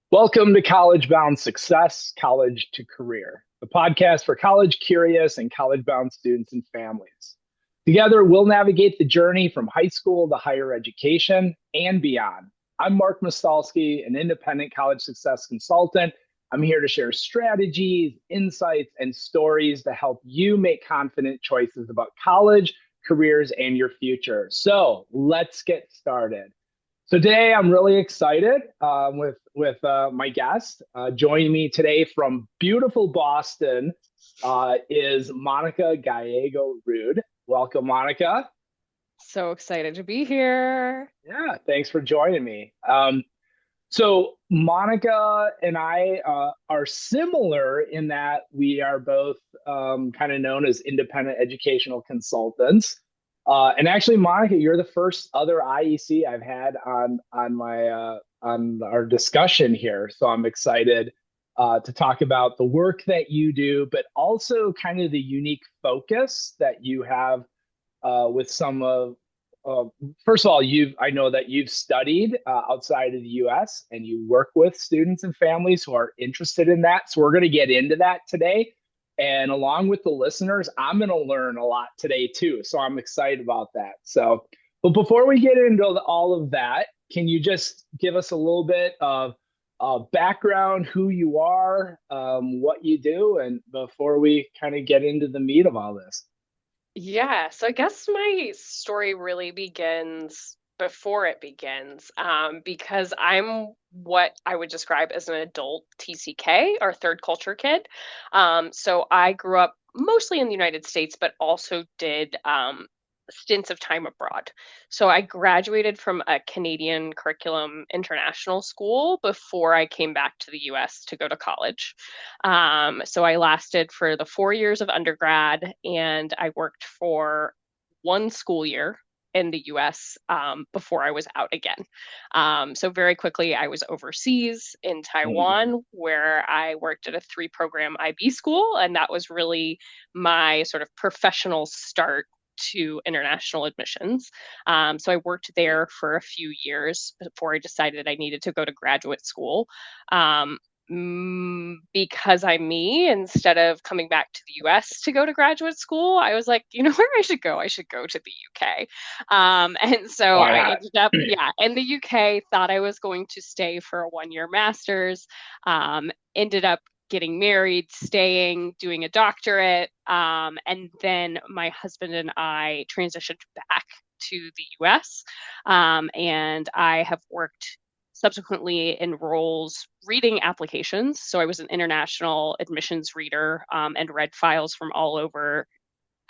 Welcome to College Bound Success, College to Career, the podcast for college curious and college bound students and families. Together, we'll navigate the journey from high school to higher education and beyond. I'm Mark Mostalski, an independent college success consultant. I'm here to share strategies, insights, and stories to help you make confident choices about college, careers, and your future. So let's get started. So today I'm really excited with my guest. Joining me today from beautiful Boston is Monica Gallego Rude. Welcome, Monica. So excited to be here. Yeah, thanks for joining me. So Monica and I are similar in that we are both kind of known as independent educational consultants. And actually, Monica, you're the first other IEC I've had on our discussion here. So I'm excited to talk about the work that you do, but also kind of the unique focus that you have with some of uh, first of all, I know that you've studied outside of the U.S. and you work with students and families who are interested in that. So we're going to get into that today. And along with the listeners, I'm going to learn a lot today too. So I'm excited about that. So, but before we get into all of that, can you just give us a little bit of background, who you are, what you do, and before we kind of get into the meat of all this? Yeah, so I guess my story really begins before it begins, because I'm what I would describe as an adult TCK or third culture kid. So I grew up mostly in the United States, but also did stints of time abroad. So I graduated from a Canadian curriculum international school before I came back to the US to go to college. So I lasted for the 4 years of undergrad and I worked for one school year in the US before I was out again. So very quickly, I was overseas in Mhm. Taiwan, where I worked at a three-program IB school, and that was really my sort of professional start to international admissions. So I worked there for a few years before I decided I needed to go to graduate school. Um, because I'm me, instead of coming back to the US to go to graduate school, I was like, you know where I should go? I should go to the UK. And so Why I not? ended up, yeah, in the UK, thought I was going to stay for a 1 year master's, ended up getting married, staying, doing a doctorate. And then my husband and I transitioned back to the US. And I have worked subsequently in roles reading applications. So I was an international admissions reader, and read files from all over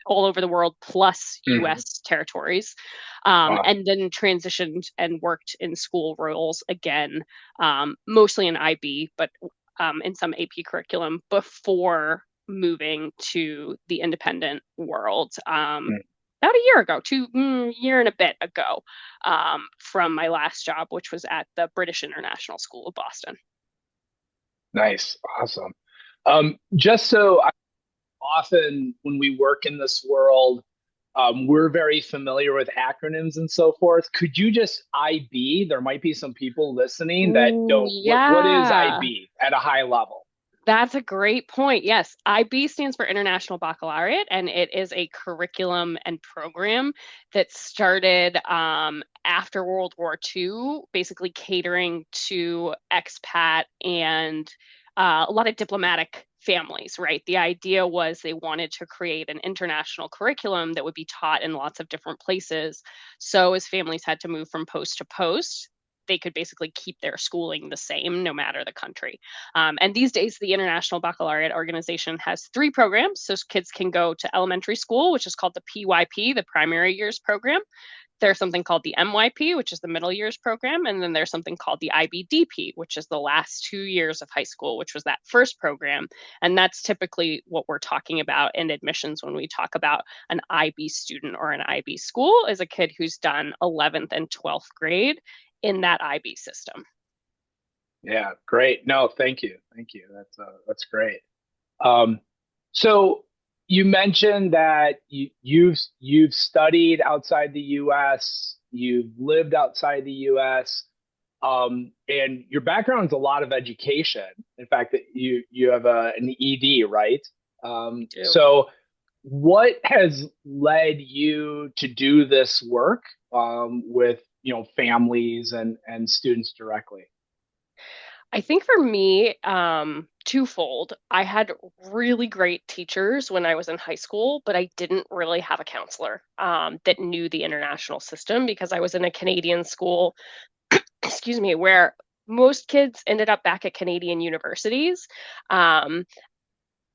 the world plus Mhm. US territories. Wow. And then transitioned and worked in school roles again, mostly in IB, but in some AP curriculum before moving to the independent world. About a year ago, year and a bit ago, from my last job, which was at the British International School of Boston. Nice. Awesome. Just so often when we work in this world, we're very familiar with acronyms and so forth. Could you just IB? There might be some people listening that Ooh, don't. What is yeah. IB at a high level? That's a great point. Yes, IB stands for International Baccalaureate, and it is a curriculum and program that started after World War II, basically catering to expat and a lot of diplomatic families, right? The idea was they wanted to create an international curriculum that would be taught in lots of different places. So as families had to move from post to post, they could basically keep their schooling the same no matter the country. And these days, the International Baccalaureate Organization has three programs. So kids can go to elementary school, which is called the PYP, the primary years program. There's something called the MYP, which is the middle years program. And then there's something called the IBDP, which is the last 2 years of high school, which was that first program. And that's typically what we're talking about in admissions when we talk about an IB student or an IB school, is a kid who's done 11th and 12th grade in that IB system. Yeah, great. No, thank you, thank you. That's great. Um, so you mentioned that you've studied outside the U.S., you've lived outside the U.S. And your background is a lot of education. In fact, that you have an ED, right? Do. So what has led you to do this work with families and students directly? I think for me, twofold. I had really great teachers when I was in high school, but I didn't really have a counselor that knew the international system because I was in a Canadian school, excuse me, where most kids ended up back at Canadian universities. Um,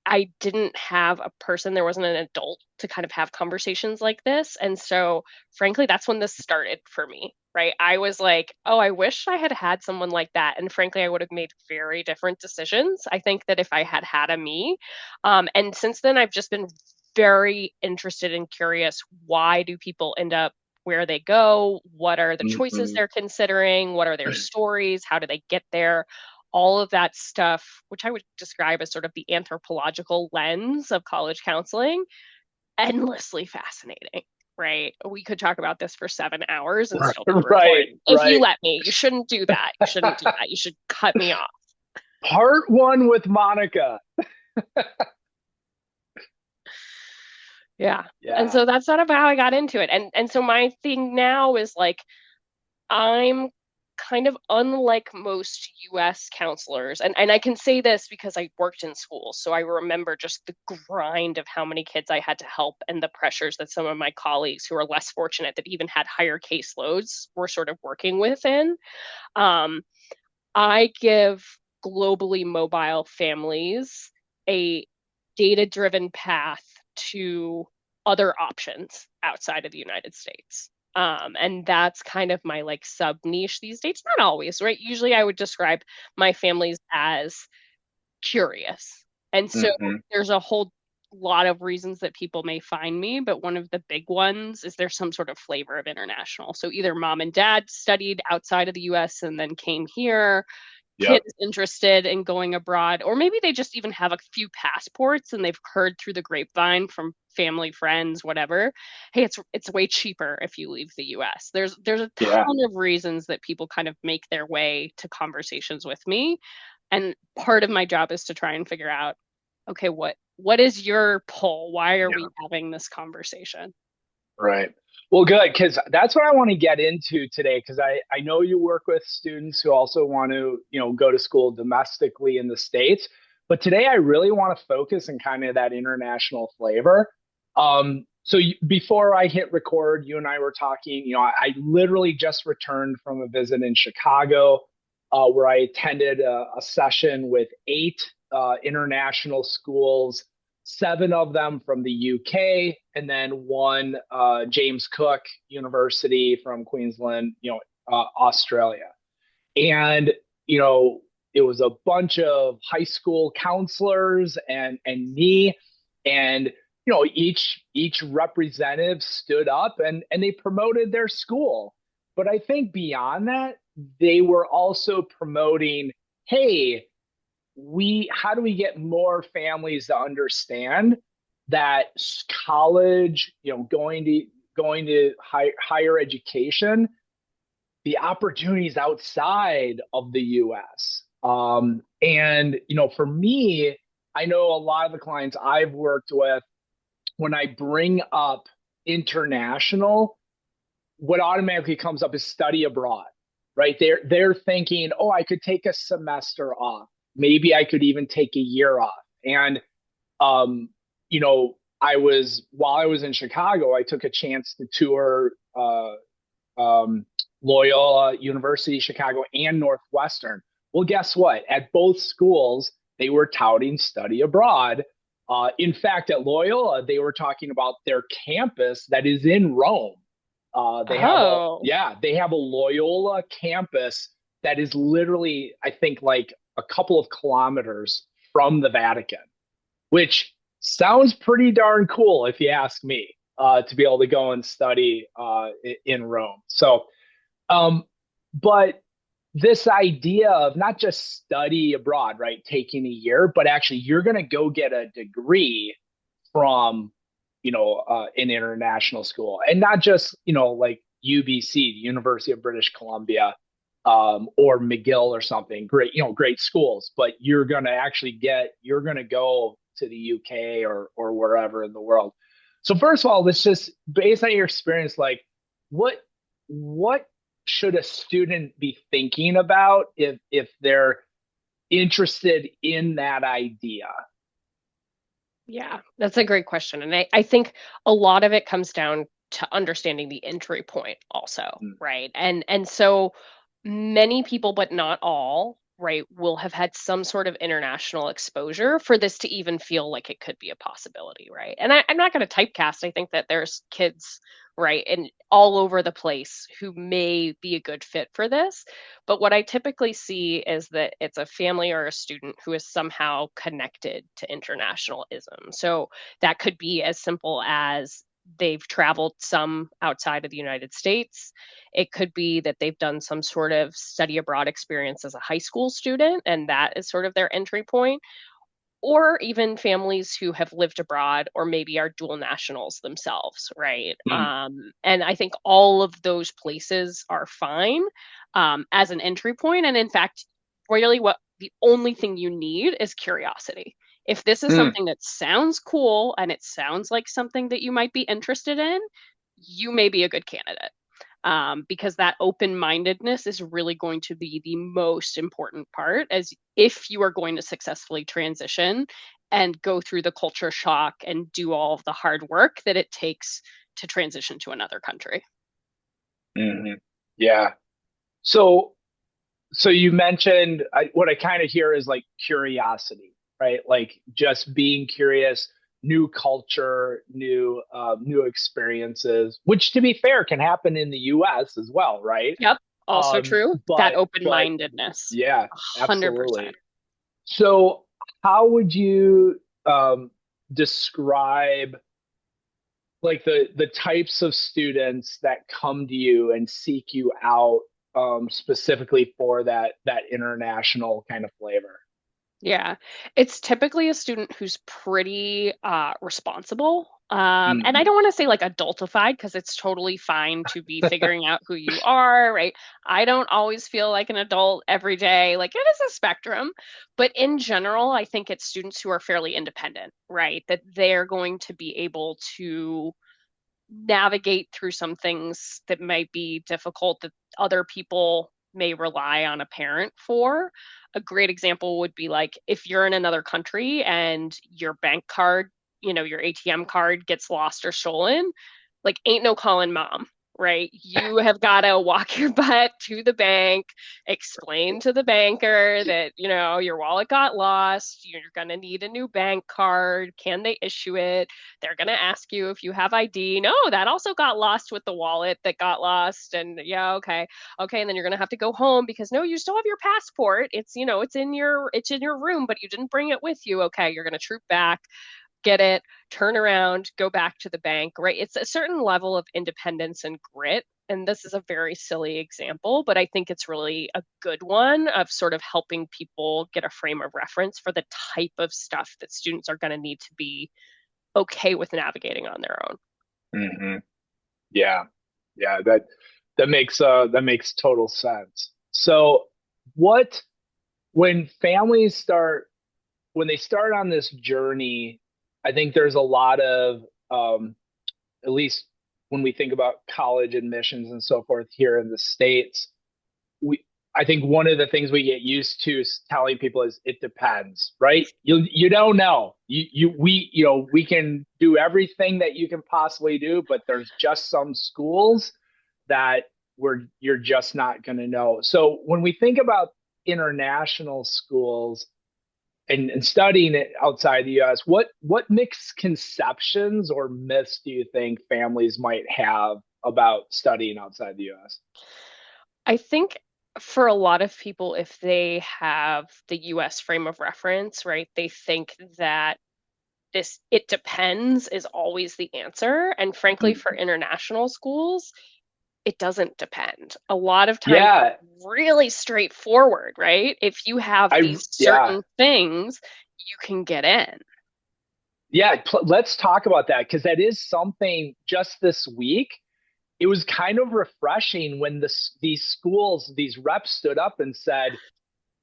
I didn't have a person, there wasn't an adult to kind of have conversations like this. And so, frankly, that's when this started for me, right? I was like, oh, I wish I had had someone like that. And frankly, I would have made very different decisions. I think that if I had had a me. And since then, I've just been very interested and curious. Why do people end up where they go? What are the choices Hmm. they're considering? What are their stories? How do they get there? All of that stuff, which I would describe as sort of the anthropological lens of college counseling, endlessly fascinating, right? We could talk about this for 7 hours and still be Right, recording. If you right. let me, you shouldn't do that. You shouldn't do that. You should cut me off. Part one with Monica. Yeah. And Yeah. so that's sort of how I got into it. And so my thing now is like I'm kind of unlike most US counselors. And I can say this because I worked in schools. So I remember just the grind of how many kids I had to help and the pressures that some of my colleagues who are less fortunate that even had higher caseloads were sort of working within. Um, I give globally mobile families a data driven path to other options outside of the United States. And that's kind of my like sub niche these days. Not always, right? Usually I would describe my families as curious. And so Hmm. there's a whole lot of reasons that people may find me, but one of the big ones is there's some sort of flavor of international. So either mom and dad studied outside of the US and then came here, Yep. kids interested in going abroad, or maybe they just even have a few passports and they've heard through the grapevine from family, friends, whatever. Hey, it's way cheaper if you leave the US. There's a Yeah. ton of reasons that people kind of make their way to conversations with me. And part of my job is to try and figure out, okay, what is your pull? Why are we Yeah. having this conversation? Right. Well, good, because that's what I want to get into today. Because I know you work with students who also want to, go to school domestically in the States. But today I really want to focus on kind of that international flavor. Before I hit record, you and I were talking, I literally just returned from a visit in Chicago, where I attended a session with eight international schools, seven of them from the UK, and then one James Cook University from Queensland, Australia. And you know, it was a bunch of high school counselors and me, and each representative stood up and they promoted their school. But I think beyond that, they were also promoting, hey, we how do we get more families to understand that college, going to higher education, the opportunities outside of the US. And for me, I know a lot of the clients I've worked with, when I bring up international, what automatically comes up is study abroad, right? They're thinking, oh, I could take a semester off. Maybe I could even take a year off. And um, I was while I was in Chicago, I took a chance to tour um, Loyola University, Chicago, and Northwestern. Well, guess what? At both schools, they were touting study abroad. In fact, at Loyola, they were talking about their campus that is in Rome. They have a Oh, yeah, they have a Loyola campus that is literally, I think, like a couple of kilometers from the Vatican, which sounds pretty darn cool if you ask me. To be able to go and study in Rome. So, um, but this idea of not just study abroad, right, taking a year, but actually you're going to go get a degree from, an international school, and not just, like UBC, the University of British Columbia. or McGill or something. Great, great schools, but you're going to go to the UK or wherever in the world. So first of all, let's just based on your experience, like what what should a student be thinking about if they're interested in that idea? Yeah, that's a great question. And I think a lot of it comes down to understanding the entry point also, Mm, right? And so many people, but not all, right, will have had some sort of international exposure for this to even feel like it could be a possibility, right? And I'm not going to typecast. I think that there's kids, right, and all over the place who may be a good fit for this. But what I typically see is that it's a family or a student who is somehow connected to internationalism. So that could be as simple as they've traveled some outside of the United States. It could be that they've done some sort of study abroad experience as a high school student, and that is sort of their entry point, or even families who have lived abroad or maybe are dual nationals themselves, right? mm, And I think all of those places are fine as an entry point. And in fact, really, what the only thing you need is curiosity. If this is mm, something that sounds cool and it sounds like something that you might be interested in, you may be a good candidate, because that open mindedness is really going to be the most important part as if you are going to successfully transition and go through the culture shock and do all of the hard work that it takes to transition to another country. mhm. Yeah. So so you mentioned what I kind of hear is like curiosity, right? Like just being curious, new culture, new experiences, which to be fair can happen in the US as well, right? Yep. Also true. That open But mindedness. yeah, 100%. absolutely. So how would you describe like the types of students that come to you and seek you out specifically for that international kind of flavor? Yeah, it's typically a student who's pretty responsible. And I Hmm. don't want to say like adultified because it's totally fine to be figuring out who you are, right? I don't always feel like an adult every day. Like it is a spectrum. But in general, I think it's students who are fairly independent, right? That they're going to be able to navigate through some things that might be difficult that other people may rely on a parent for. A great example would be like if you're in another country and your bank card, your ATM card gets lost or stolen, like ain't no calling mom, right? You have got to walk your butt to the bank, explain to the banker that, your wallet got lost, you're going to need a new bank card, can they issue it? They're going to ask you if you have ID. No, that also got lost with the wallet that got lost, and yeah, okay. Okay, and then you're going to have to go home because no, you still have your passport. It's in your room, but you didn't bring it with you. Okay, you're going to troop back, get it, turn around, go back to the bank, right? It's a certain level of independence and grit. And this is a very silly example, but I think it's really a good one of sort of helping people get a frame of reference for the type of stuff that students are going to need to be okay with navigating on their own. Hmm. Yeah, yeah, that makes total sense. So what when families start when they start on this journey, I think there's a lot of at least when we think about college admissions and so forth here in the States, we I think one of the things we get used to is telling people is it depends, right? You don't know. We can do everything that you can possibly do, but there's just some schools that where you're just not going to know. So when we think about international schools, and studying it outside the US, what misconceptions or myths do you think families might have about studying outside the US? I think for a lot of people, if they have the US frame of reference, right, they think that this it depends is always the answer. And frankly, for Mhm. international schools, it doesn't depend. A lot of times Yeah, it's really straightforward, right? If you have these yeah, certain things, you can get in. yeah. Let's talk about that because that is something just this week. it was kind of refreshing when these schools, these reps stood up and said,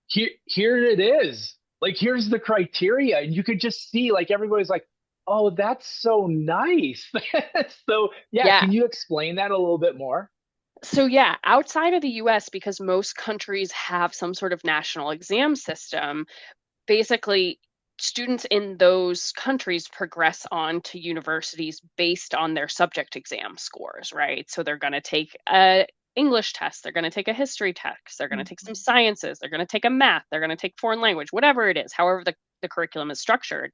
here it is. Like, here's the criteria. And you could just see, like, everybody's like, oh, that's so nice. So, yeah, Yeah. can you explain that a little bit more? So yeah, outside of the US, because most countries have some sort of national exam system, basically students in those countries progress on to universities based on their subject exam scores, right? So they're going to take a English test, they're going to take a history test, they're going to take some Mhm. sciences, they're going to take a math, they're going to take foreign language, whatever it is, however the curriculum is structured.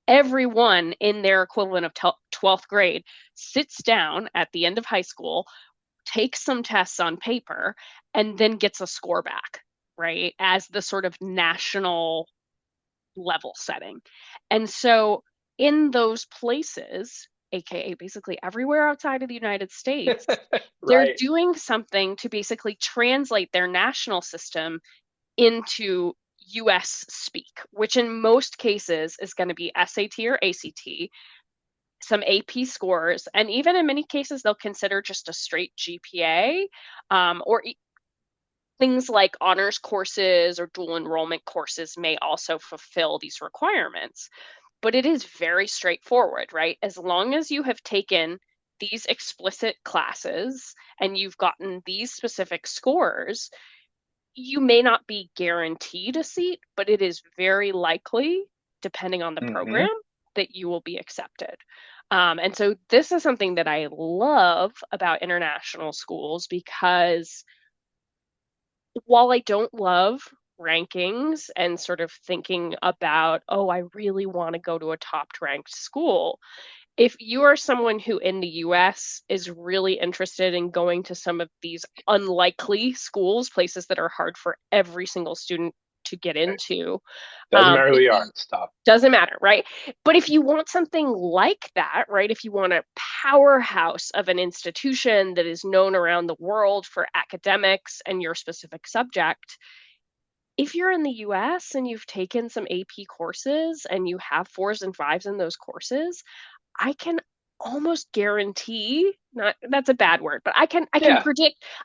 Everyone in their equivalent of 12th grade sits down at the end of high school, takes some tests on paper, and then gets a score back, right? As the sort of national level setting. And so in those places, AKA basically everywhere outside of the United States, they're Right. doing something to basically translate their national system into US speak, which in most cases is going to be SAT or ACT, some AP scores, and even in many cases, they'll consider just a straight GPA, or things like honors courses or dual enrollment courses may also fulfill these requirements. But it is very straightforward, right? As long as you have taken these explicit classes and you've gotten these specific scores, you may not be guaranteed a seat, but it is very likely, depending on the program, Hmm. that you will be accepted. And so this is something that I love about international schools because while I don't love rankings and sort of thinking about, oh, I really want to go to a top ranked school, if you are someone who in the US is really interested in going to some of these unlikely schools, places that are hard for every single student to get Right. into, Doesn't matter who if you are, you it's tough. doesn't matter, right? But if you want something like that, right? If you want a powerhouse of an institution that is known around the world for academics and your specific subject, if you're in the US and you've taken some AP courses and you have fours and fives in those courses, I can almost guarantee, not that's a bad word, but Yeah.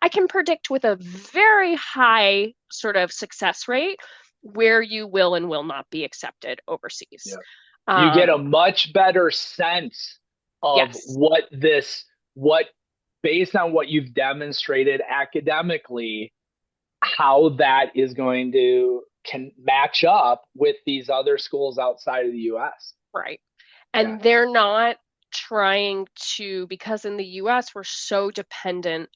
I can predict with a very high sort of success rate where you will and will not be accepted overseas. Yeah. You get a Um, much better sense of yes, what, based on what you've demonstrated academically, how that is going to can match up with these other schools outside of the US. right. Yeah. And they're not trying to, because in the US, we're so dependent,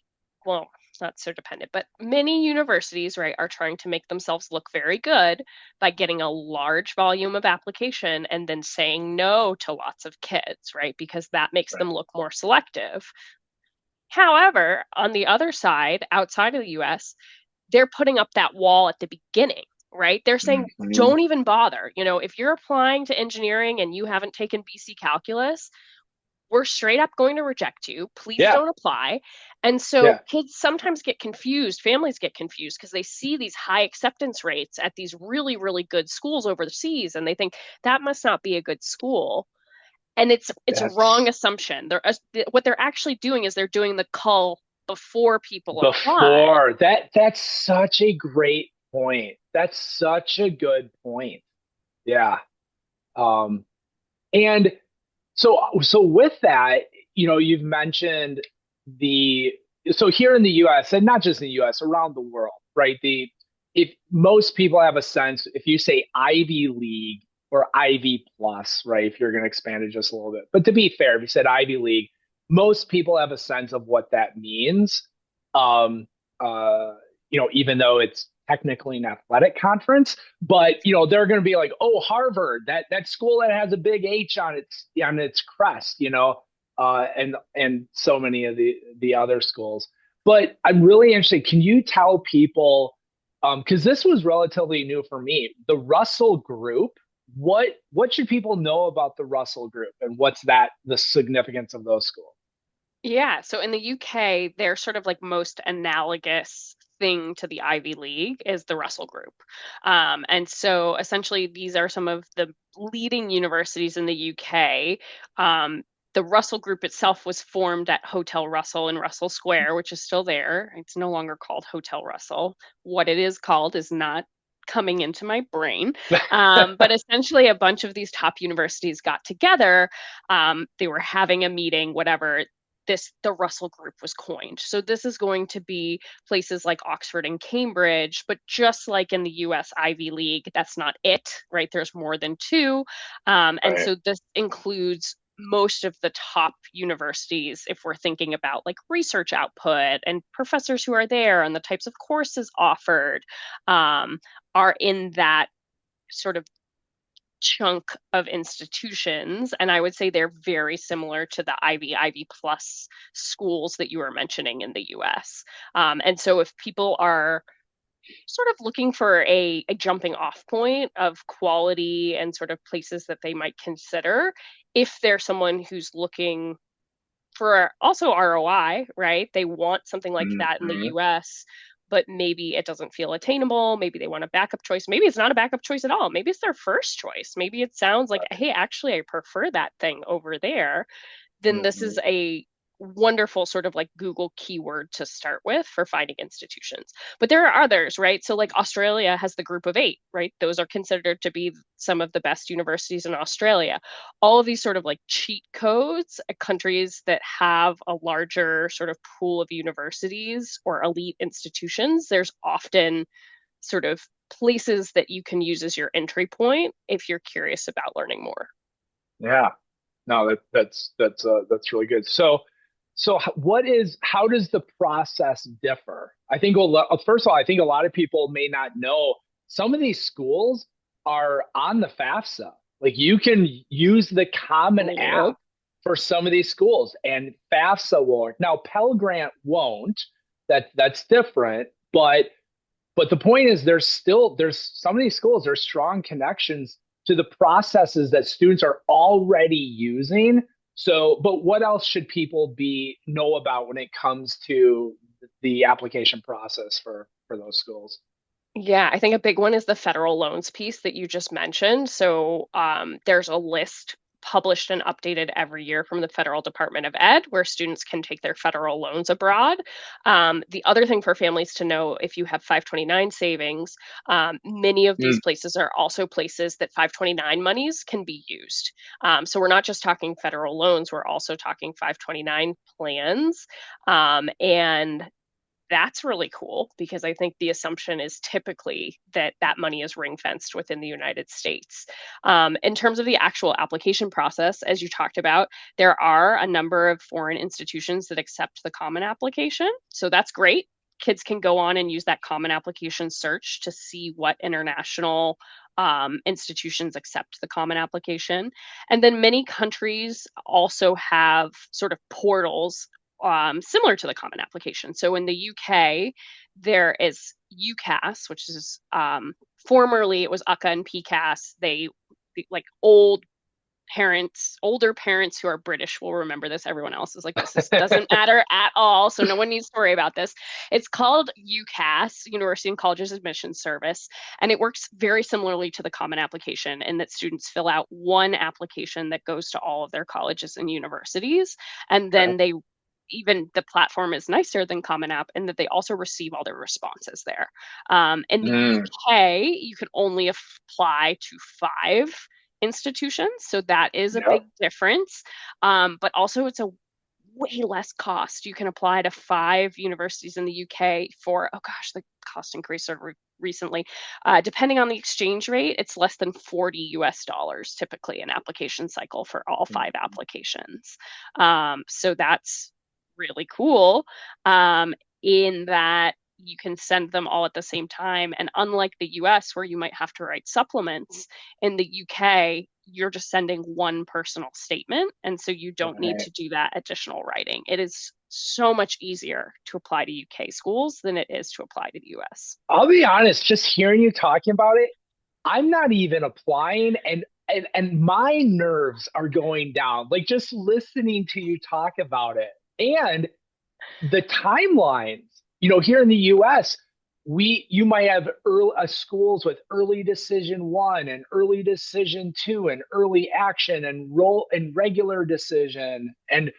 well, not so dependent, but many universities, right, are trying to make themselves look very good by getting a large volume of application and then saying no to lots of kids, right, because that makes Right. them look more selective. However, on the other side, outside of the US, they're putting up that wall at the beginning, right? They're saying, Mhm. don't even bother. If you're applying to engineering and you haven't taken BC calculus, we're straight up going to reject you. Please Yeah. don't apply. And so Yeah. kids sometimes get confused, families get confused because they see these high acceptance rates at these really, really good schools overseas and they think that must not be a good school. And it's a wrong That's assumption. What they're actually doing is they're doing the cull before people apply. before that's such a great point. That's such a good point. Yeah. Um, and so with that, you've mentioned the so here in the US and not just in the US, around the world, right? The if most people have a sense, if you say Ivy League or Ivy Plus, right? If you're going to expand it just a little bit. But to be fair, if you said Ivy League, most people have a sense of what that means. Um, even though it's technically an athletic conference, but they're going to be like, oh, Harvard, that school that has a big H on its crest, and so many of the other schools. But I'm really interested. Can you tell people, because this was relatively new for me, the Russell Group? What should people know about the Russell Group, and what's the significance of those schools? Yeah, so in the UK, their sort of like most analogous thing to the Ivy League is the Russell Group. And so essentially, these are some of the leading universities in the UK. The Russell Group itself was formed at Hotel Russell in Russell Square, which is still there. It's no longer called Hotel Russell. What it is called is not coming into my brain. But essentially, a bunch of these top universities got together. They were having a meeting, whatever. The Russell Group was coined. So this is going to be places like Oxford and Cambridge, but just like in the US Ivy League, that's not it, right? There's more than two. And Right. so this includes most of the top universities, if we're thinking about like research output and professors who are there and the types of courses offered, um, are in that sort of chunk of institutions. And I would say they're very similar to the Ivy Plus schools that you were mentioning in the US. And so if people are sort of looking for a jumping off point of quality and sort of places that they might consider, if they're someone who's looking for also ROI, right? They want something like that in the Mhm. US, but maybe it doesn't feel attainable. Maybe they want a backup choice. Maybe it's not a backup choice at all. Maybe it's their first choice. Maybe it sounds like, hey, actually, I prefer that thing over there. Then this is Mhm. a wonderful sort of like Google keyword to start with for finding institutions. But there are others, right? So, like Australia has the group of eight, right? Those are considered to be some of the best universities in Australia. All of these sort of like cheat codes, countries that have a larger sort of pool of universities or elite institutions, there's often sort of places that you can use as your entry point if you're curious about learning more. Yeah. No, that's really good. So what is how does the process differ? I think first of all, I think a lot of people may not know some of these schools are on the FAFSA. Like you can use the Common App Yep. for some of these schools, and FAFSA will work. Now Pell Grant won't. That's different, but the point is there's some of these schools, there's strong connections to the processes that students are already using. So, but what else should people be know about when it comes to the application process for those schools? Yeah, I think a big one is the federal loans piece that you just mentioned. So there's a list published and updated every year from the Federal Department of Ed where students can take their federal loans abroad. The other thing for families to know if you have 529 savings, many of these Mm, places are also places that 529 monies can be used. So we're not just talking federal loans, we're also talking 529 plans. And that's really cool because I think the assumption is typically that that money is ring fenced within the United States. In terms of the actual application process, as you talked about, there are a number of foreign institutions that accept the common application. So that's great. Kids can go on and use that common application search to see what international institutions accept the common application. And then many countries also have sort of portals similar to the common application. So in the UK, there is UCAS, which is formerly it was UCA and PCAS. They like older parents who are British will remember this. Everyone else is like, this doesn't matter at all. So no one needs to worry about this. It's called UCAS, University and Colleges Admission Service, and it works very similarly to the common application in that students fill out one application that goes to all of their colleges and universities, and okay. then they even the platform is nicer than Common App in that they also receive all their responses there. In the Mm, UK, you can only apply to five institutions, so that is a yep. big difference. But also, it's a way less cost. You can apply to five universities in the UK for, oh gosh, the cost increased sort of recently. Depending on the exchange rate, it's less than 40 US dollars typically an application cycle for all five applications. So that's really cool in that you can send them all at the same time. And unlike the US, where you might have to write supplements, in the UK, you're just sending one personal statement. And so you don't need Right. to do that additional writing. It is so much easier to apply to UK schools than it is to apply to the US. I'll be honest, just hearing you talking about it, I'm not even applying and my nerves are going down. Like just listening to you talk about it. And the timelines, here in the US, you might have schools with early decision one and early decision two and early action and roll and regular decision. And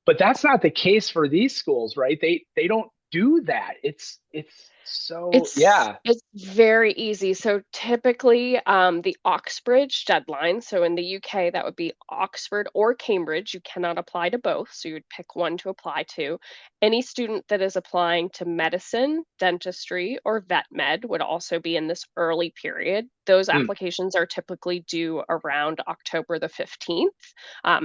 but that's not the case for these schools, right? They don't do that. It's so yeah. It's very easy. So typically, the Oxbridge deadline. So in the UK, that would be Oxford or Cambridge. You cannot apply to both, so you would pick one to apply to. Any student that is applying to medicine, dentistry, or vet med would also be in this early period. Those Mm, applications are typically due around October the 15th.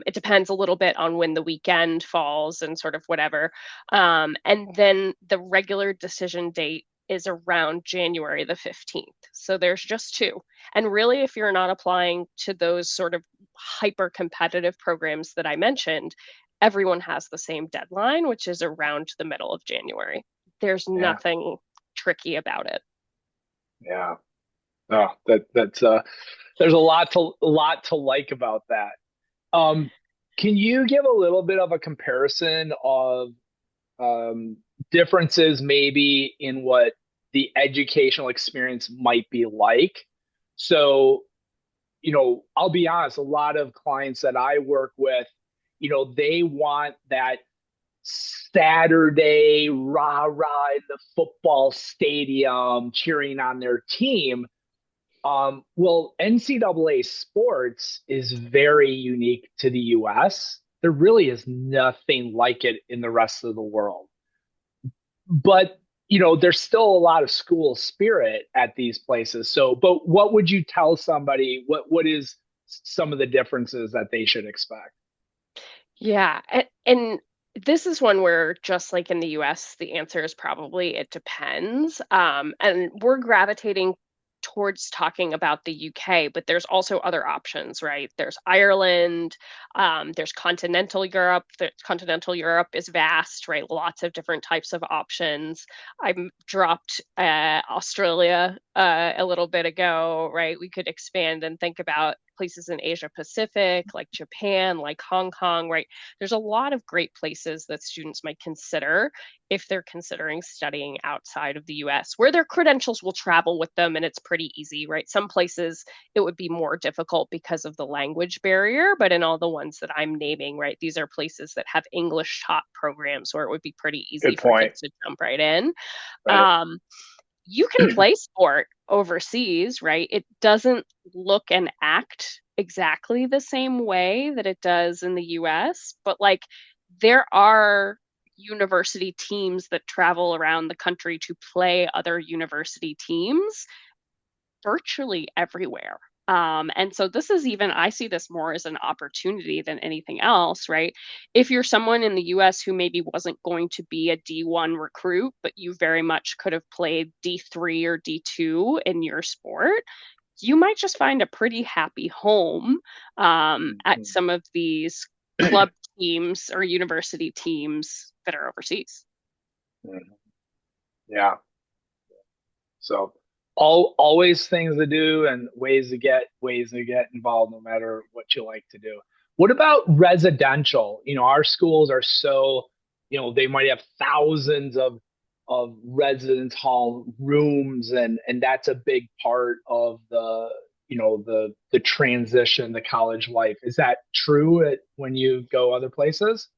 It depends a little bit on when the weekend falls and sort of whatever. And then the regular decision date is around January the 15th. So there's just two. And really, if you're not applying to those sort of hyper competitive programs that I mentioned, everyone has the same deadline, which is around the middle of January. There's yeah, nothing tricky about it. yeah. Oh, that's there's a lot to like about that. Um, can you give a little bit of a comparison of um, differences maybe in what the educational experience might be like? So, I'll be honest, a lot of clients that I work with, they want that Saturday rah rah in the football stadium cheering on their team. Well, NCAA sports is very unique to the US. There really is nothing like it in the rest of the world. But, there's still a lot of school spirit at these places. So, but what would you tell somebody? What is some of the differences that they should expect? Yeah, and this is one where, just like in the US, the answer is probably it depends. And we're gravitating towards talking about the UK, but there's also other options, right? There's Ireland, there's continental Europe. Continental Europe is vast, right? Lots of different types of options. I dropped Australia a little bit ago, right? We could expand and think about places in Asia Pacific, like Japan, like Hong Kong, right? There's a lot of great places that students might consider if they're considering studying outside of the US, where their credentials will travel with them and it's pretty easy, right? Some places it would be more difficult because of the language barrier, but in all the ones that I'm naming, right, these are places that have English taught programs where it would be pretty easy Good for point. kids to jump right in. Right. Um, you can play sport overseas, right? It doesn't look and act exactly the same way that it does in the US, but like there are university teams that travel around the country to play other university teams virtually everywhere. And so this is even, I see this more as an opportunity than anything else, right? If you're someone in the US who maybe wasn't going to be a D1 recruit, but you very much could have played D3 or D2 in your sport, you might just find a pretty happy home at Mhm. some of these club teams or university teams that are overseas. Mhm. Yeah. So always things to do and ways to get involved no matter what you like to do. What about residential? Our schools are so, they might have thousands of residence hall rooms and that's a big part of the transition, the college life. Is that true when you go other places?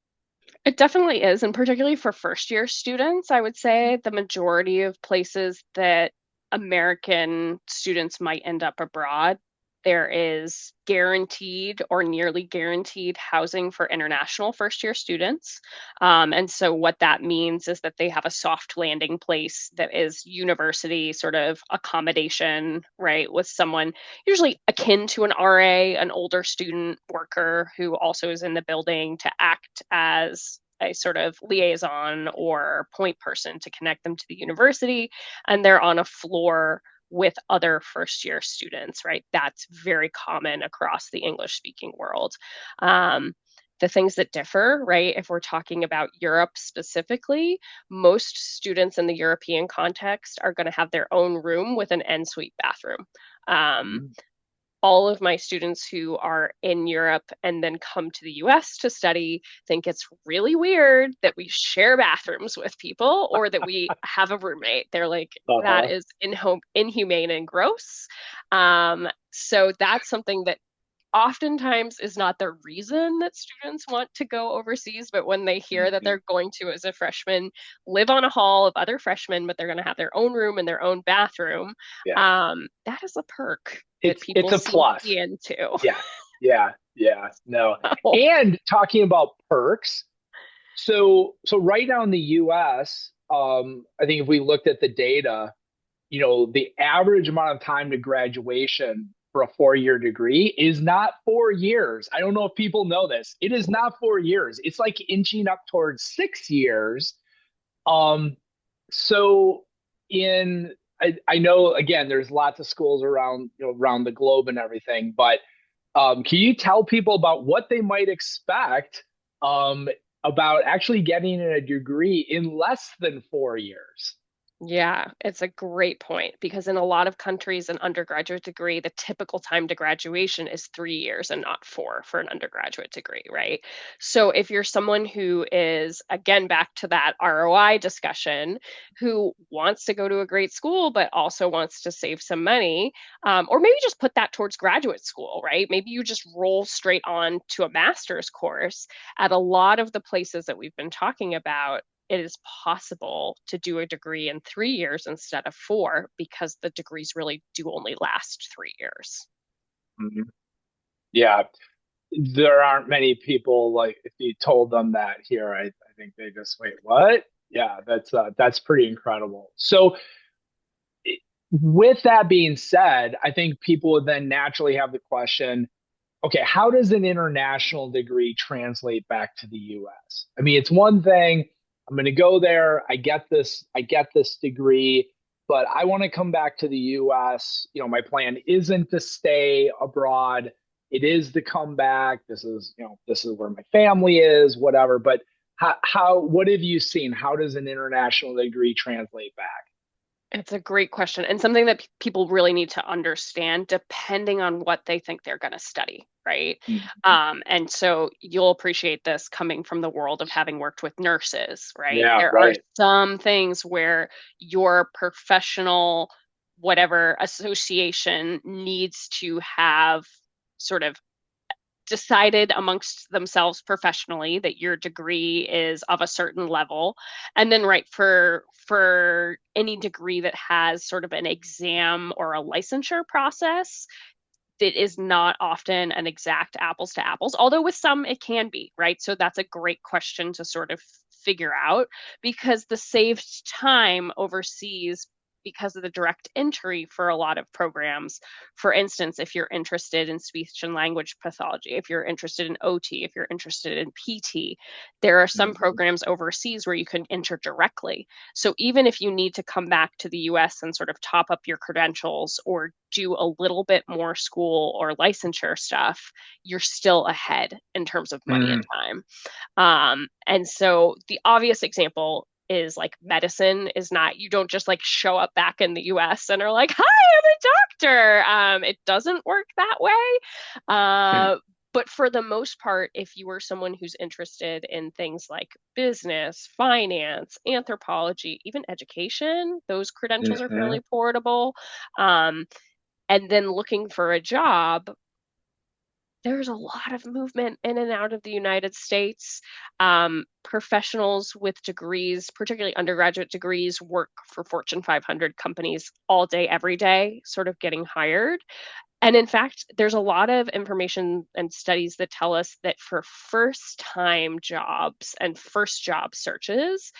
It definitely is, and particularly for first year students, I would say the majority of places that American students might end up abroad, there is guaranteed or nearly guaranteed housing for international first year students. And so, what that means is that they have a soft landing place that is university sort of accommodation, right, with someone usually akin to an RA, an older student worker who also is in the building to act as a sort of liaison or point person to connect them to the university. And they're on a floor with other first year students, right? That's very common across the English speaking world. Um, the things that differ, right? If we're talking about Europe specifically, most students in the European context are going to have their own room with an ensuite bathroom. Um, all of my students who are in Europe and then come to the US to study think it's really weird that we share bathrooms with people or that we have a roommate. They're like, that Uh-huh. is inhumane and gross. So that's something that oftentimes is not the reason that students want to go overseas, but when they hear that Mhm. they're going to, as a freshman, live on a hall of other freshmen, but they're going to have their own room and their own bathroom, Yeah. that is a perk that It's people a seem to plus. be into. Yeah. Yeah. Yeah. No. And talking about perks, so right now in the US, I think if we looked at the data, the average amount of time to graduation for a 4 year degree is not 4 years. I don't know if people know this. It is not 4 years. It's like inching up towards 6 years. Um, so I know again, there's lots of schools around, around the globe and everything, but can you tell people about what they might expect um, about actually getting a degree in less than 4 years? Yeah, it's a great point because in a lot of countries, an undergraduate degree, the typical time to graduation is 3 years and not four for an undergraduate degree, right? So if you're someone who is, again, back to that ROI discussion, who wants to go to a great school, but also wants to save some money, or maybe just put that towards graduate school, right? Maybe you just roll straight on to a master's course at a lot of the places that we've been talking about. It is possible to do a degree in 3 years instead of four because the degrees really do only last 3 years. Mhm. Yeah, there aren't many people like if you told them that here, I think they just wait, what? Yeah, that's pretty incredible. So with that being said, I think people would then naturally have the question, okay, how does an international degree translate back to the US? I mean, it's one thing, I'm going to go there, I get this degree, but I want to come back to the US. My plan isn't to stay abroad. It is to come back. This is where my family is, whatever. But what have you seen? How does an international degree translate back? It's a great question and something that people really need to understand depending on what they think they're going to study, right? Mhm. And so you'll appreciate this coming from the world of having worked with nurses, right? Yeah, There are right. some things where your professional, whatever association needs to have sort of decided amongst themselves professionally that your degree is of a certain level, and then right for any degree that has sort of an exam or a licensure process, it is not often an exact apples to apples, although with some it can be, right? So that's a great question to sort of figure out because the saved time overseas, because of the direct entry for a lot of programs. For instance, if you're interested in speech and language pathology, if you're interested in OT, if you're interested in PT, there are some Mhm. programs overseas where you can enter directly. So even if you need to come back to the US and sort of top up your credentials or do a little bit more school or licensure stuff, you're still ahead in terms of money and Mm. time. And so the obvious example is like medicine is not, you don't just like show up back in the US and are like, hi, I'm a doctor. It doesn't work that way. Uh, but for the most part, if you are someone who's interested in things like business, finance, anthropology, even education, those credentials are Mhm. fairly portable. Um, and then looking for a job, there's a lot of movement in and out of the United States. Professionals with degrees, particularly undergraduate degrees, work for Fortune 500 companies all day, every day, sort of getting hired. And in fact, there's a lot of information and studies that tell us that for first time jobs and first job searches,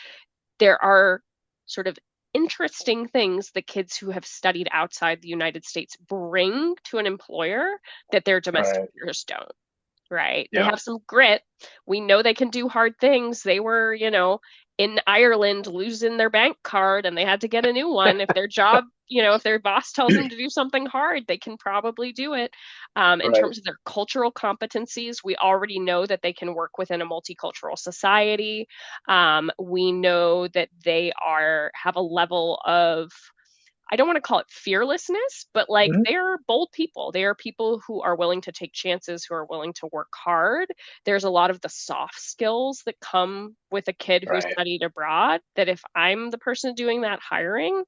there are sort of interesting things that kids who have studied outside the United States bring to an employer that their domestic Right. peers don't, right? They Yeah. have some grit. We know they can do hard things. They were, in Ireland losing their bank card and they had to get a new one. If their job, if their boss tells them to do something hard, they can probably do it. In Right. terms of their cultural competencies, we already know that they can work within a multicultural society. We know that they have a level of I don't want to call it fearlessness, but like Mhm. they're bold people. They are people who are willing to take chances, who are willing to work hard. There's a lot of the soft skills that come with a kid who Right. studied abroad that if I'm the person doing that hiring,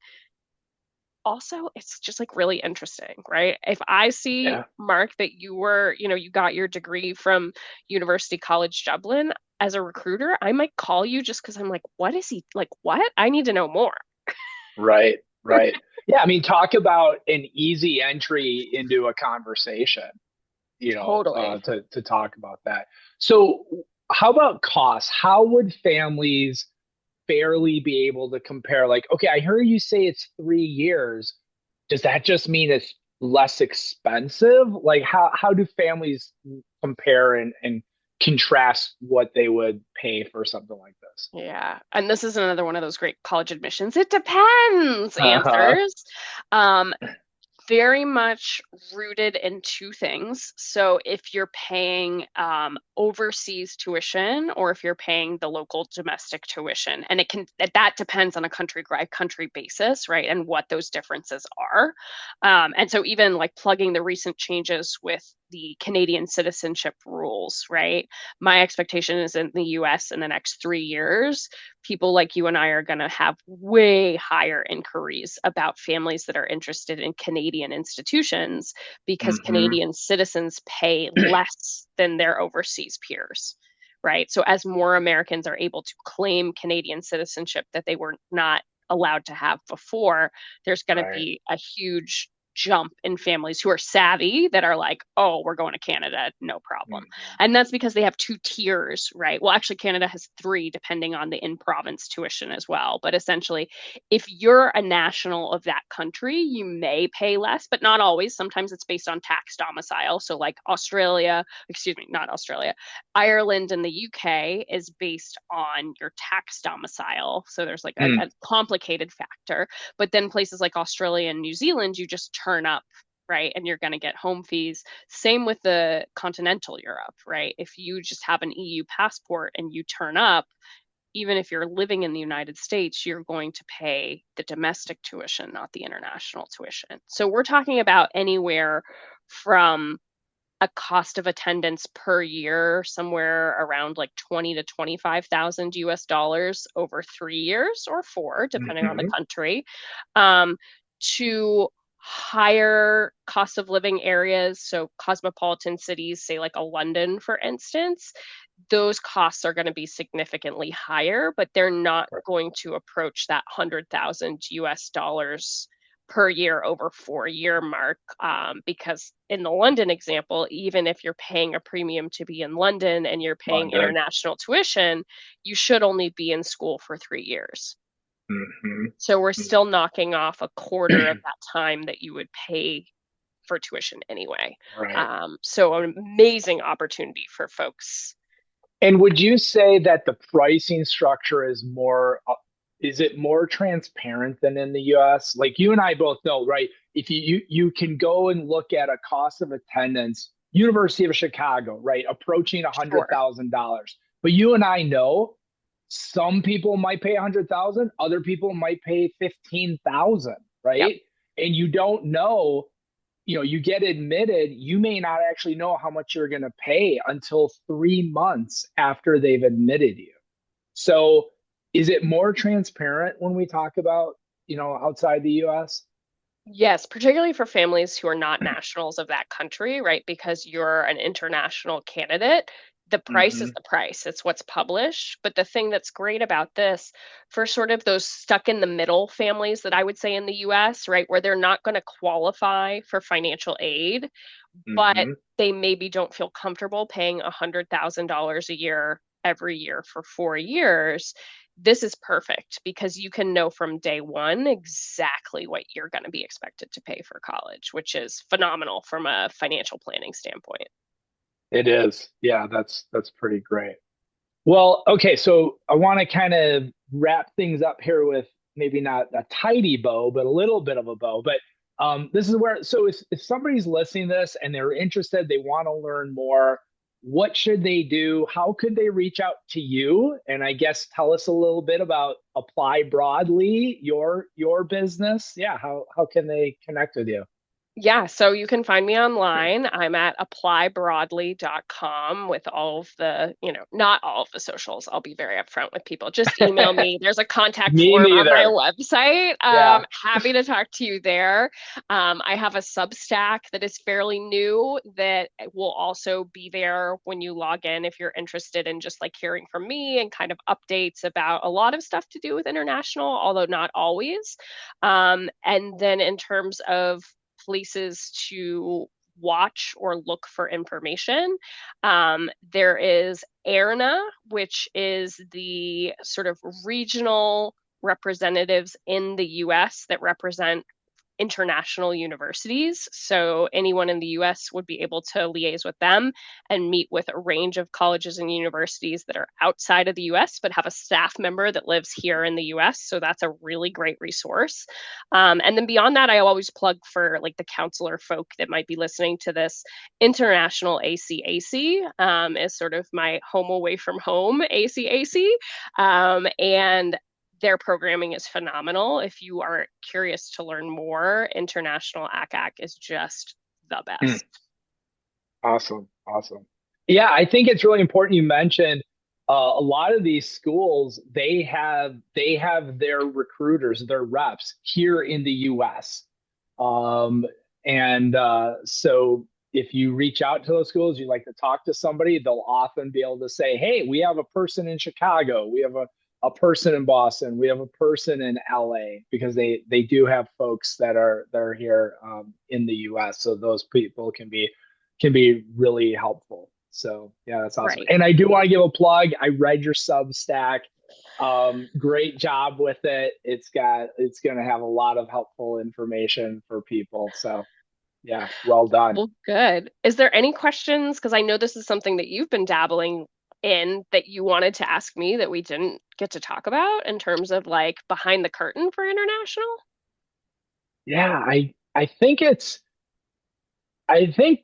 also it's just like really interesting, right? If I see, Yeah. Mark, that you were, you got your degree from University College Dublin, as a recruiter, I might call you just because I'm like, what is he like? What? I need to know more. Right. Right. Yeah. I mean, talk about an easy entry into a conversation, Totally. to talk about that. So, how about costs? How would families fairly be able to compare? Like, okay, I heard you say it's 3 years. Does that just mean it's less expensive? Like, how do families compare and contrast what they would pay for something like this? Yeah. And this is another one of those great college admissions. It depends Uh-huh. answers. Um, Very much rooted in two things. So if you're paying overseas tuition or if you're paying the local domestic tuition, and that depends on a country by country basis, right? And what those differences are. And so even like plugging the recent changes with the Canadian citizenship rules, right? My expectation is in the US in the next 3 years, people like you and I are going to have way higher inquiries about families that are interested in Canadian institutions because Hmm. Canadian citizens pay less than their overseas peers, right? So, as more Americans are able to claim Canadian citizenship that they were not allowed to have before, there's going to Right. be a huge jump in families who are savvy that are like, oh, we're going to Canada, no problem. Hmm. And that's because they have two tiers, right? Well, actually, Canada has three, depending on the in province tuition as well. But essentially, if you're a national of that country, you may pay less, but not always. Sometimes it's based on tax domicile. So, like Australia, excuse me, not Australia, Ireland and the UK is based on your tax domicile. So, there's like a complicated factor. But then places like Australia and New Zealand, you just turn up, right? And you're going to get home fees. Same with the continental Europe, right? If you just have an EU passport and you turn up, even if you're living in the United States, you're going to pay the domestic tuition, not the international tuition. So we're talking about anywhere from a cost of attendance per year somewhere around like 20 to 25,000 US dollars over 3 years or four, depending on the Hmm. country, um, to higher cost of living areas. So cosmopolitan cities, say like a London, for instance, those costs are going to be significantly higher, but they're not going to approach that 100,000 US dollars per year over 4 year mark, because in the London example, even if you're paying a premium to be in London and you're paying London. international tuition, you should only be in school for 3 years. Hmm. So we're still knocking off a quarter of that time that you would pay for tuition anyway. Right. So an amazing opportunity for folks. And would you say that the pricing structure is it more transparent than in the US? Like you and I both know, right? If you can go and look at a cost of attendance, University of Chicago, right, approaching a hundred Sure. thousand dollars. But you and I know some people might pay 100,000, other people might pay 15,000, Yep. right? And you don't know, you get admitted, you may not actually know how much you're going to pay until 3 months after they've admitted you. So is it more transparent when we talk about, outside the US? Yes, particularly for families who are not nationals of that country, right? Because you're an international candidate, the price is Hmm. the price. It's what's published. But the thing that's great about this, for sort of those stuck in the middle families that I would say in the US, right, where they're not going to qualify for financial aid, but Hmm. they maybe don't feel comfortable paying $100,000 a year every year for 4 years, this is perfect because you can know from day one exactly what you're going to be expected to pay for college, which is phenomenal from a financial planning standpoint. It is. Yeah, that's pretty great. Well, okay, so I want to kind of wrap things up here with maybe not a tidy bow, but a little bit of a bow. But this is where, so if somebody's listening to this and they're interested, they want to learn more, what should they do? How could they reach out to you? And I guess tell us a little bit about Apply Broadly, your business. Yeah, how can they connect with you? Yeah, so you can find me online. I'm at applybroadly.com with all of the, not all of the socials. I'll be very upfront with people. Just email me. There's a contact Me form on my neither. website. Yeah. Happy to talk to you there. I have a Substack that is fairly new that will also be there when you log in if you're interested in just like hearing from me and kind of updates about a lot of stuff to do with international, although not always. And then in terms of places to watch or look for information. There is ERNA, which is the sort of regional representatives in the US that represent international universities. So anyone in the US would be able to liaise with them and meet with a range of colleges and universities that are outside of the US but have a staff member that lives here in the US. So that's a really great resource. And then beyond that, I always plug for like the counselor folk that might be listening to this. International ACAC is sort of my home away from home ACAC. And their programming is phenomenal. If you are curious to learn more, International ACAC is just the Hmm. best. Awesome. Awesome. Yeah, I think it's really important you mentioned a lot of these schools, they have their recruiters, their reps here in the US. Um, and so if you reach out to those schools, you like to talk to somebody, they'll often be able to say, hey, we have a person in Chicago, we have a person in Boston, we have a person in LA, because they do have folks that are here in the US. So those people can be really helpful. So yeah, that's awesome. Right. And I do want to give a plug. I read your Substack. Great job with it. It's going to have a lot of helpful information for people. So yeah, well done. Well, good. Is there any questions? Because I know this is something that you've been dabbling in that you wanted to ask me that we didn't get to talk about in terms of like behind the curtain for international? Yeah, I think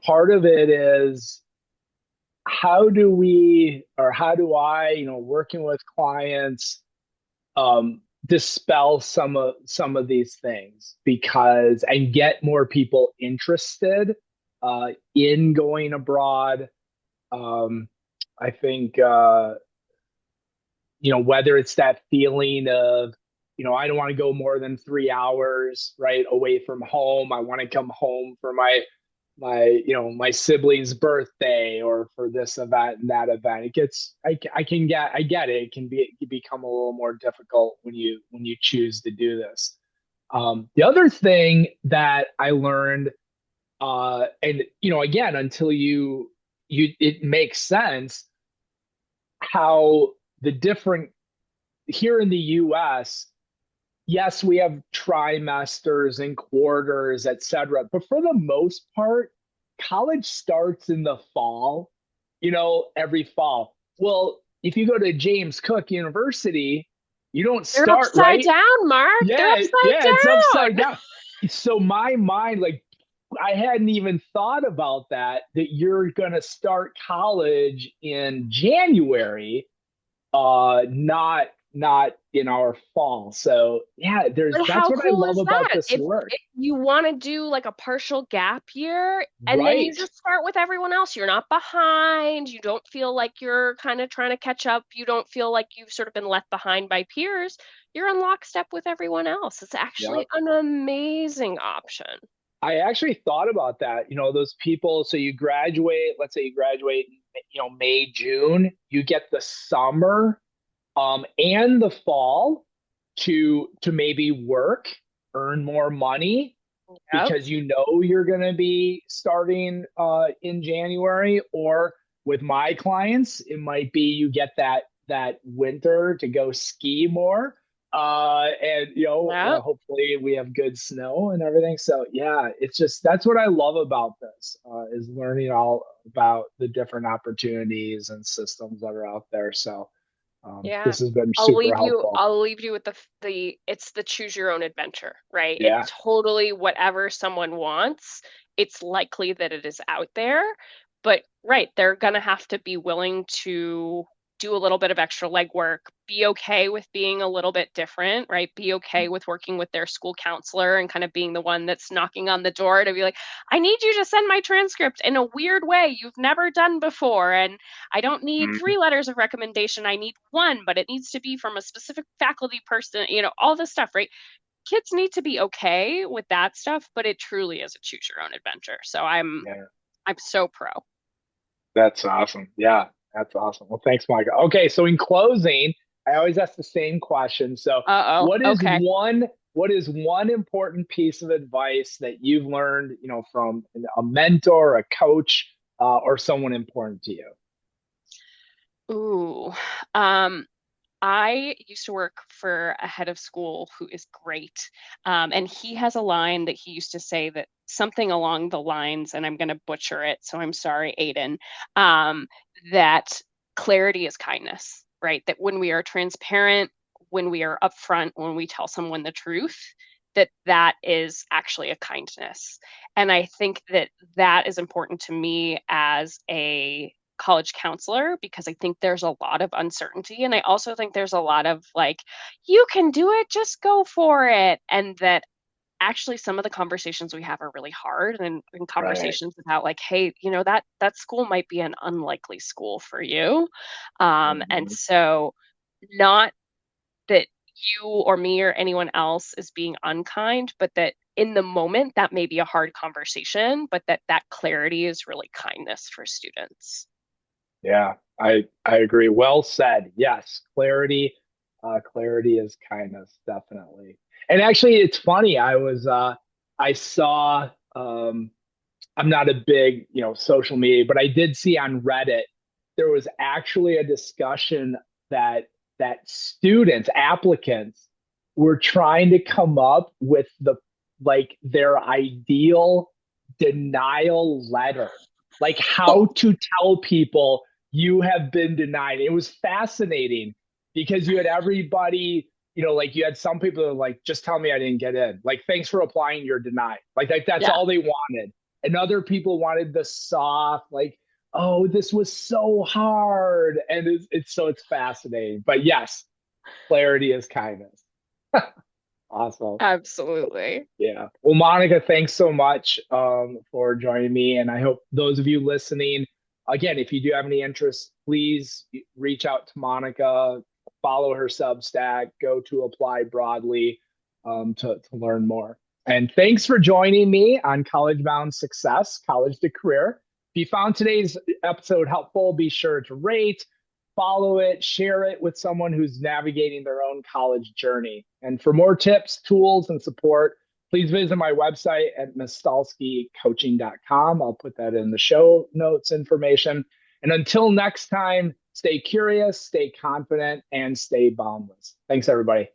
part of it is how do we or how do I, working with clients, dispel some of these things because and get more people interested in going abroad. Um, I think whether it's that feeling of I don't want to go more than 3 hours right away from home. I want to come home for my sibling's birthday or for this event and that event. It gets I get it. It can become a little more difficult when you choose to do this. The other thing that I learned, and again, until you it makes sense how the different here in the US, yes, we have trimesters and quarters, et cetera. But for the most part, college starts in the fall, every fall. Well, if you go to James Cook University, you don't They're start, upside right? down, Mark. They're Yeah, yeah, it's upside upside down. down. So my mind, like, I hadn't even thought about that you're gonna start college in January, not in our fall. So yeah, But that's how what I cool love is about that? this work. If you want to do like a partial gap year and then you Right. just start with everyone else, you're not behind. You don't feel like you're kind of trying to catch up. You don't feel like you've sort of been left behind by peers. You're in lockstep with everyone else. It's Yeah. actually an amazing option. I actually thought about that. Those people, so you graduate, let's say you graduate, May, June, you get the summer and the fall to maybe work, earn more money Yep. because you're going to be starting in January. Or with my clients, it might be you get that winter to go ski more. And Yep. hopefully we have good snow and everything. So yeah, it's just that's what I love about this is learning all about the different opportunities and systems that are out there. So Yeah. this has been super helpful. I'll leave you with it's the choose your own adventure, right? Yeah. It's totally whatever someone wants. It's likely that it is out there, But right, they're going to have to be willing to do a little bit of extra legwork, be okay with being a little bit different, right? Be okay with working with their school counselor and kind of being the one that's knocking on the door to be like, I need you to send my transcript in a weird way you've never done before. And I don't need Mhm. 3 letters of recommendation. I need one, but it needs to be from a specific faculty person, all this stuff, right? Kids need to be okay with that stuff, but it truly is a choose your own adventure. So Yeah, I'm so pro. that's awesome. Yeah, that's awesome. Well, thanks, Monica. Okay, so in closing, I always ask the same question. So, Uh-oh. what is Okay. one important piece of advice that you've learned, from a mentor, a coach, or someone important to you? Ooh. Um, I used to work for a head of school who is great. And he has a line that he used to say that something along the lines, and I'm going to butcher it, so I'm sorry, Aiden, um, that clarity is kindness, right? That when we are transparent, when we are upfront, when we tell someone the truth, that is actually a kindness. And I think that that is important to me as a college counselor because I think there's a lot of uncertainty. And I also think there's a lot of like, you can do it, just go for it. And that actually some of the conversations we have are really hard and Right. conversations about like, hey, that school might be an unlikely school for you. And Mhm. so not that you or me or anyone else is being unkind, but that in the moment that may be a hard conversation, but that clarity is really kindness for students. Yeah, I agree. Well said. Yes, clarity is kindness, definitely. And actually, it's funny. I saw. I'm not a big, social media, but I did see on Reddit there was actually a discussion that students, applicants, were trying to come up with their ideal denial letter, like how to tell people you have been denied. It was fascinating because you had everybody, like you had some people that were like, just tell me I didn't get in. Like, thanks for applying, you're denied. Like that's Yeah, all they wanted. And other people wanted the soft, like, oh, this was so hard. And it's fascinating. But yes, clarity is kindness. Awesome. absolutely. Yeah. Well, Monica, thanks so much for joining me. And I hope those of you listening, again, if you do have any interest, please reach out to Monica, follow her Substack, go to Apply Broadly to learn more. And thanks for joining me on College Bound Success, College to Career. If you found today's episode helpful, be sure to rate, follow it, share it with someone who's navigating their own college journey. And for more tips, tools, and support, please visit my website at mistalskicoaching.com. I'll put that in the show notes information. And until next time, stay curious, stay confident, and stay boundless. Thanks, everybody.